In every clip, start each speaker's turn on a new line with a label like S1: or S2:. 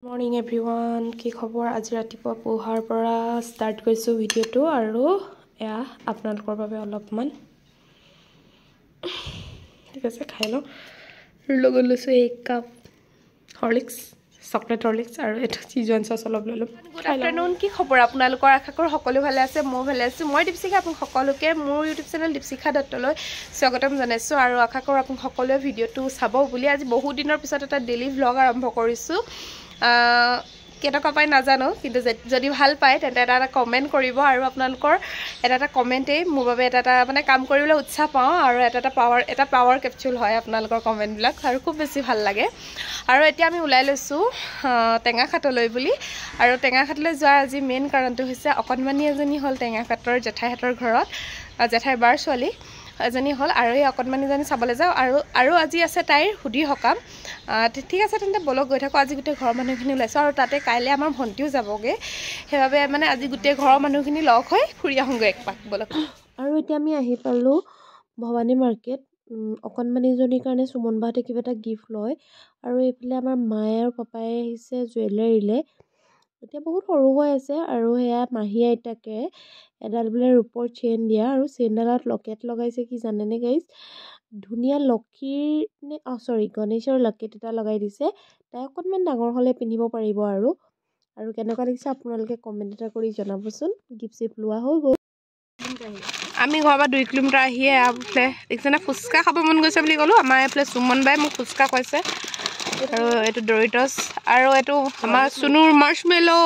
S1: Morning everyone, কি খবৰ? আজি ৰাতিপুৱা পোহাৰ পৰা ষ্টাৰ্ট কৰিছোঁ ভিডিঅ'টো আৰু এয়া আপোনালোকৰ বাবে অলপমান ঠিক আছে খাই লওঁ। লগত লৈছোঁ 1 কাপ হৰলিক্স, চকলেট হৰলিক্স আৰু এটা চিজৱান চচ অলপ লৈ ল'ম। গুড আফটাৰনুন, কি খবৰ আপোনালোকৰ? আশা কৰোঁ সকলো ভালে আছে, মই ভালে আছোঁ। মই দীপশিখা, আপোনাক সকলোকে মোৰ ইউটিউব চেনেল দীপশিখা দত্তলৈ স্বাগতম জনাইছোঁ আৰু আশা কৰোঁ আপোনাক সকলোৱে ভিডিঅ'টো চাব বুলি। আজি বহুত দিনৰ পিছত এটা ডেইলি ভ্লগ আৰম্ভ কৰিছোঁ। কেনেকুৱা পাই নাজানো, কিন্তু যদি ভাল পায় তেন্তে এটা কমেণ্ট কৰিব আৰু আপোনালোকৰ এটা কমেণ্টেই মোৰ বাবে এটা মানে কাম কৰিবলৈ উৎসাহ পাওঁ আৰু এটা পাৱাৰ কেপচুল হয় আপোনালোকৰ কমেণ্টবিলাক আৰু খুব বেছি ভাল লাগে। আৰু এতিয়া আমি ওলাই লৈছোঁ টেঙাখাটলৈ বুলি। আৰু টেঙাখাটলৈ যোৱাৰ আজি মেইন কাৰণটো হৈছে অকণমানি এজনী হ'ল টেঙাখাটৰ জেঠাইহঁতৰ ঘৰত, জেঠাই বাৰ ছোৱালী এজনী হ'ল আৰু এই অকণমানিজনী চাবলৈ যাওঁ আৰু আজি আছে তাইৰ সুধি সকাম। ঠিক আছে তেন্তে বলক গৈ থাকোঁ। আজি গোটেই ঘৰৰ মানুহখিনি ওলাইছোঁ আৰু তাতে কাইলৈ আমাৰ ভণ্টিও যাবগৈ, সেইবাবে মানে আজি গোটেই ঘৰৰ মানুহখিনি লগ হৈ ফুৰি আহোঁগৈ একপাক, বলক। আৰু এতিয়া আমি আহি পালোঁ ভৱানী মাৰ্কেট। অকণমানিজনীৰ কাৰণে সুমন বাহঁতে কিবা এটা গিফ্ট লয় আৰু এইফালে আমাৰ মায়ে আৰু পাপাই আহিছে জুৱেলাৰীলৈ। এতিয়া বহুত সৰু হৈ আছে আৰু সেয়া মাহী আইতাকে এডাল বোলে ৰূপৰ চেইন দিয়া আৰু চেইনডালত লকেট লগাইছে। কি জানেনে গাইজ, ধুনীয়া লক্ষীৰ নে গণেশৰ লকেট এটা লগাই দিছে। তাই অকণমান ডাঙৰ হ'লে পিন্ধিব পাৰিব আৰু কেনেকুৱা লাগিছে আপোনালোকে কমেণ্ট এটা কৰি জনাবচোন। গিফ্ট চিফ্ট লোৱা হৈ গ'ল। আমি ঘৰৰ পৰা 2 কিলোমিটাৰ আহিয়ে এইফালে দেখিছেনে ফুচকা খাব মন গৈছে বুলি ক'লোঁ। আমাৰ এইফালে সুমন বাই মোক ফুচকা খুৱাইছে আৰু এইটো ডৰিটছ আৰু এইটো আমাৰ চুনুৰ মাৰ্চমেলো।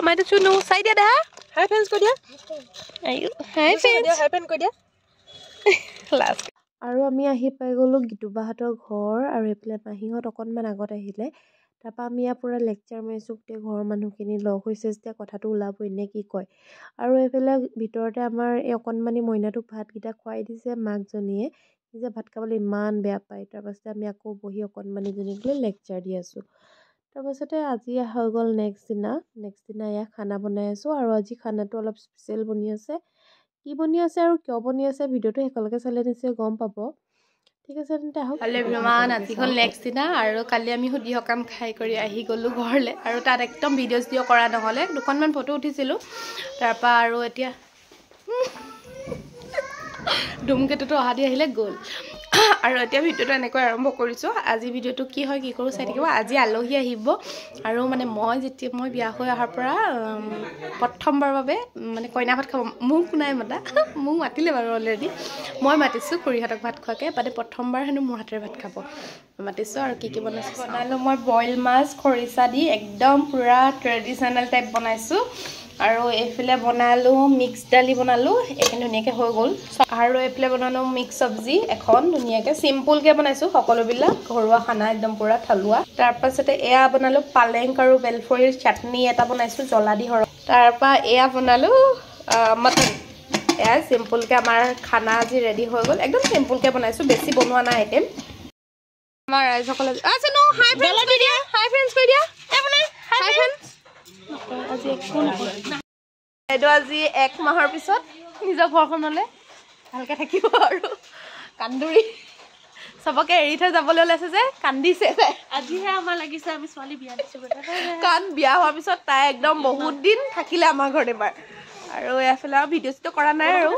S1: আমাৰ এইটো চুনু চাই দিয়া দেহা। হাই ফ্ৰেণ্ডছ কৈ দিয়া। হাই ফ্ৰেণ্ডছ কৈ দিয়া। আৰু আমি আহি পাই গ'লোঁ গীতুবাহঁতৰ ঘৰ আৰু এইফালে মাহীহঁত অকণমান আগত আহিলে। তাৰপৰা আমি ইয়াৰ পৰা লেকচাৰ মাৰিছোঁ, গোটেই ঘৰৰ মানুহখিনি লগ হৈছে যেতিয়া কথাটো ওলাবই নে কি কয়। আৰু এইফালে ভিতৰতে আমাৰ এই অকণমানি মইনাটোক ভাতকেইটা খুৱাই দিছে মাকজনীয়ে, যে ভাত খাবলৈ ইমান বেয়া পায়। তাৰপাছতে আমি আকৌ বহি অকণমানিজনীক লৈ লেকচাৰ দি আছোঁ। তাৰপাছতে আজি হৈ গ'ল নেক্সট দিনা এয়া খানা বনাই আছোঁ আৰু আজি খানাটো অলপ স্পেচিয়েল বনি আছে। কি বনি আছে আৰু কিয় বনি আছে ভিডিঅ'টো শেষলৈকে চালে নিশ্চয় গম পাব। ঠিক আছে তেন্তে আহক। হেল্ল' এভৰিৱান, আজি হ'ল নেক্সট দিনা আৰু কালি আমি সুধি সকাম খাই কৰি আহি গ'লোঁ ঘৰলৈ আৰু তাত একদম ভিডিঅ' কৰা নহ'লে, 2খনমান ফটো উঠিছিলোঁ। তাৰপৰা আৰু এতিয়া ধুমকেতুটো অহা দি আহিলে গ'ল আৰু এতিয়া ভিডিঅ'টো এনেকৈ আৰম্ভ কৰিছোঁ। আজি ভিডিঅ'টো কি হয় কি কৰোঁ চাই থাকিব। আজি আলহী আহিব আৰু মানে মই বিয়া হৈ অহাৰ পৰা প্ৰথমবাৰৰ বাবে মানে কইনা ভাত খাব। মোক নাই মতা, মোক মাতিলে বাৰু অলৰেডি, মই মাতিছোঁ খুৰীহঁতক ভাত খোৱাকৈ, মানে প্ৰথমবাৰ হেনো মোৰ হাতেৰে ভাত খাব মাতিছোঁ। আৰু কি বনালোঁ মই বইল মাছ খৰিচা দি একদম পূৰা ট্ৰেডিশ্যনেল টাইপ বনাইছোঁ। আৰু এইফালে বনালোঁ মিক্স দালি বনালোঁ, এইখিনি ধুনীয়াকৈ হৈ গ'ল। আৰু এইফালে বনালোঁ মিক্স চব্জি এখন ধুনীয়াকৈ চিম্পুলকৈ বনাইছোঁ, সকলোবিলাক ঘৰুৱা খানা একদম পূৰা থলুৱা। তাৰপাছতে এয়া বনালোঁ পালেং আৰু বেলফৰীৰ চাটনি এটা বনাইছোঁ জ্বলা দি সৰহ। তাৰপৰা এয়া বনালোঁ মটন। এয়া চিম্পুলকৈ আমাৰ খানা আজি ৰেডি হৈ গ'ল, একদম চিম্পুলকৈ বনাইছোঁ, বেছি বনোৱা নাই আইটেম। আমাৰ ৰাইজসকলে বাইদেউ আজি 1 মাহৰ পিছত নিজৰ ঘৰখনলৈ ভালকৈ থাকিব আৰু কান্দুৰি চবকে এৰি থৈ যাবলৈ ওলাইছে যে কান্দিছে। আজিহে আমাৰ লাগিছে আমি ছোৱালী বিয়া দিছোঁ, কাৰণ বিয়া হোৱাৰ পিছত তাই একদম বহুত দিন থাকিলে আমাৰ ঘৰত এবাৰ। আৰু এইফালে আৰু ভিডিঅ' চিডিঅ' কৰা নাই আৰু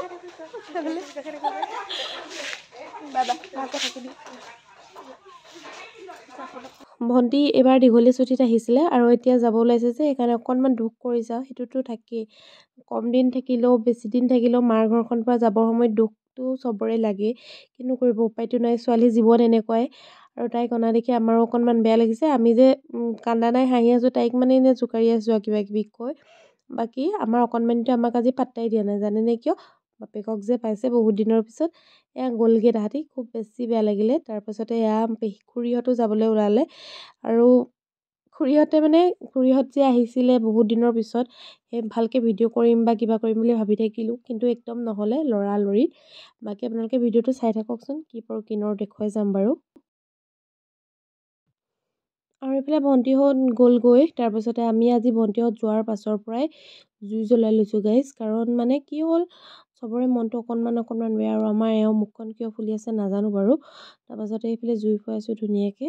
S1: ভণ্টি এইবাৰ দীঘলীয়া ছুটীত আহিছিলে আৰু এতিয়া যাব ওলাইছে যে সেইকাৰণে অকণমান দুখ কৰিছে। সেইটোতো থাকেই, কম দিন থাকিলেও বেছি দিন থাকিলেও মাৰ ঘৰখনৰ পৰা যাবৰ সময়ত দুখটো চবৰে লাগে, কিন্তু কৰিব উপায়টো নাই, ছোৱালী জীৱন এনেকুৱাই। আৰু তাইক অনা দেখি আমাৰো অকণমান বেয়া লাগিছে। আমি যে কান্দা নাই হাঁহি আছোঁ, তাইক মানে এনেই জোকাৰি আছোঁ আৰু কিবা কিবি কৈ। বাকী আমাৰ অকণমানিটোৱে আমাক আজি পাত্তাই দিয়া নাই, জানেনে কিয়? বাপেকক যে পাইছে বহুত দিনৰ পিছত, এয়া গ'লগৈ তাহাঁতি, খুব বেছি বেয়া লাগিলে। তাৰপাছতে এয়া খুৰীহঁতো যাবলৈ ওলালে আৰু খুৰীহঁত যে আহিছিলে বহুত দিনৰ পিছত, সেই ভালকৈ ভিডিঅ' কৰিম বা কিবা কৰিম বুলি ভাবি থাকিলোঁ, কিন্তু একদম নহ'লে লৰালৰি। বাকী আপোনালোকে ভিডিঅ'টো চাই থাককচোন, কি পাৰোঁ কিনৰ দেখুৱাই যাম বাৰু। আৰু এইফালে ভণ্টিহঁত গ'লগৈ। তাৰপাছতে আমি আজি ভণ্টিহঁত যোৱাৰ পাছৰ পৰাই জুই জ্বলাই লৈছোঁ গাইজ, কাৰণ মানে কি হ'ল চবৰে মনটো অকণমান বেয়া আৰু আমাৰ এওঁ মুখখন কিয় ফুলি আছে নাজানো বাৰু। তাৰপাছতে এইফালে জুই ফুৱাইছোঁ ধুনীয়াকৈ।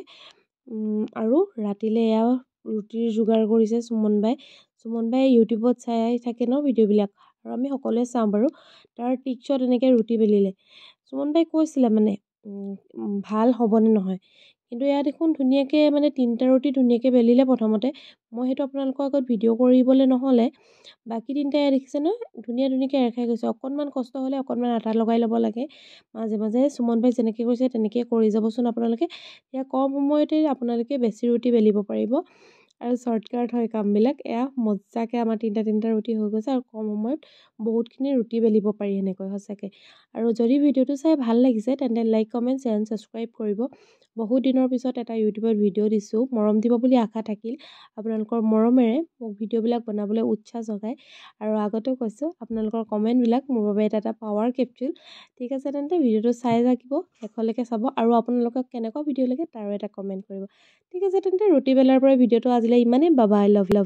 S1: আৰু ৰাতিলৈ এয়া
S2: ৰুটিৰ যোগাৰ কৰিছে সুমন বাই ইউটিউবত চাই থাকে ন ভিডিঅ'বিলাক, আৰু আমি সকলোৱে চাওঁ বাৰু। তাৰ টিকছত এনেকৈ ৰুটি বেলিলে। সুমন বাই কৈছিলে মানে ভাল হ'বনে নহয়, কিন্তু এয়া দেখোন ধুনীয়াকৈ মানে 3টা ৰুটি ধুনীয়াকৈ বেলিলে প্ৰথমতে। মই সেইটো আপোনালোকৰ আগত ভিডিঅ' কৰিবলৈ নহ'লে, বাকী 3টা এয়া দেখিছে নহয় ধুনীয়াকৈ এৰ খাই গৈছে। অকণমান কষ্ট হ'লে অকণমান আটা লগাই ল'ব লাগে মাজে মাজে। সুমন বাই যেনেকৈ কৰিছে তেনেকৈ কৰি যাবচোন আপোনালোকে, এতিয়া কম সময়তে আপোনালোকে বেছি ৰুটি বেলিব পাৰিব আৰু শ্বৰ্টকাট হয় কামবিলাক। এয়া মজাকৈ আমাৰ 3টা ৰুটি হৈ গৈছে, আৰু কম সময়ত বহুতখিনি ৰুটি বেলিব পাৰি এনেকৈ সঁচাকৈ। আৰু যদি ভিডিঅ'টো চাই ভাল লাগিছে তেন্তে like, comment, share and subscribe কৰিব। বহুত দিনৰ পিছত এটা ইউটিউবত ভিডিঅ' দিছোঁ, মৰম দিব বুলি আশা থাকিল। আপোনালোকৰ মৰমেৰে মোক ভিডিঅ'বিলাক বনাবলৈ উৎসাহ জগায়, আৰু আগতেও কৈছোঁ আপোনালোকৰ কমেণ্টবিলাক মোৰ বাবে এটা পাৱাৰ কেপচুল। ঠিক আছে তেন্তে ভিডিঅ'টো চাই থাকিব, শেষলৈকে চাব, আৰু আপোনালোকক কেনেকুৱা ভিডিঅ' লাগে তাৰো এটা কমেণ্ট কৰিব। ঠিক আছে তেন্তে ৰুটি বেলাৰ পৰা ভিডিঅ'টো আজিলৈ ইমানেই। Bye bye, love you.